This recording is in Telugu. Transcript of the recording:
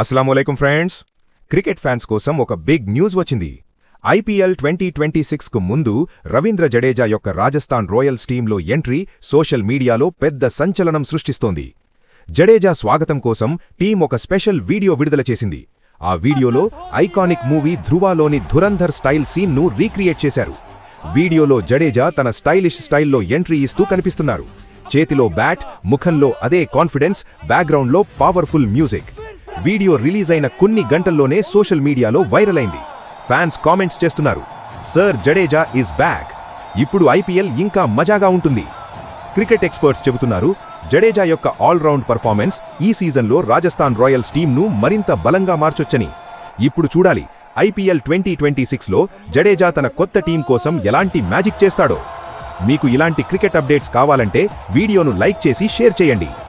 అస్సలాముఅలైకుం ఫ్రెండ్స్. క్రికెట్ ఫ్యాన్స్ కోసం ఒక బిగ్ న్యూస్ వచ్చింది. ఐపీఎల్ 2026కు ముందు రవీంద్ర జడేజా యొక్క రాజస్థాన్ రాయల్స్ టీంలో ఎంట్రీ సోషల్ మీడియాలో పెద్ద సంచలనం సృష్టిస్తోంది. జడేజా స్వాగతం కోసం టీం ఒక స్పెషల్ వీడియో విడుదల చేసింది. ఆ వీడియోలో ఐకానిక్ మూవీ ధృవాలోని ధురంధర్ స్టైల్ సీన్ను రీక్రియేట్ చేశారు. వీడియోలో జడేజా తన స్టైలిష్ స్టైల్లో ఎంట్రీ ఇస్తూ కనిపిస్తున్నారు. చేతిలో బ్యాట్, ముఖంలో అదే కాన్ఫిడెన్స్, బ్యాక్గ్రౌండ్లో పవర్ఫుల్ మ్యూజిక్. వీడియో రిలీజ్ అయిన కొన్ని గంటల్లోనే సోషల్ మీడియాలో వైరల్ అయింది. ఫ్యాన్స్ కామెంట్స్ చేస్తున్నారు, సర్ జడేజా ఈజ్ బ్యాక్, ఇప్పుడు ఐపీఎల్ ఇంకా మజాగా ఉంటుంది. క్రికెట్ ఎక్స్పర్ట్స్ చెబుతున్నారు, జడేజా యొక్క ఆల్రౌండ్ పర్ఫార్మెన్స్ ఈ సీజన్లో రాజస్థాన్ రాయల్స్ టీంను మరింత బలంగా మార్చొచ్చని. ఇప్పుడు చూడాలి, ఐపీఎల్ 2026లో జడేజా తన కొత్త టీం కోసం ఎలాంటి మ్యాజిక్ చేస్తాడో. మీకు ఇలాంటి క్రికెట్ అప్డేట్స్ కావాలంటే వీడియోను లైక్ చేసి షేర్ చేయండి.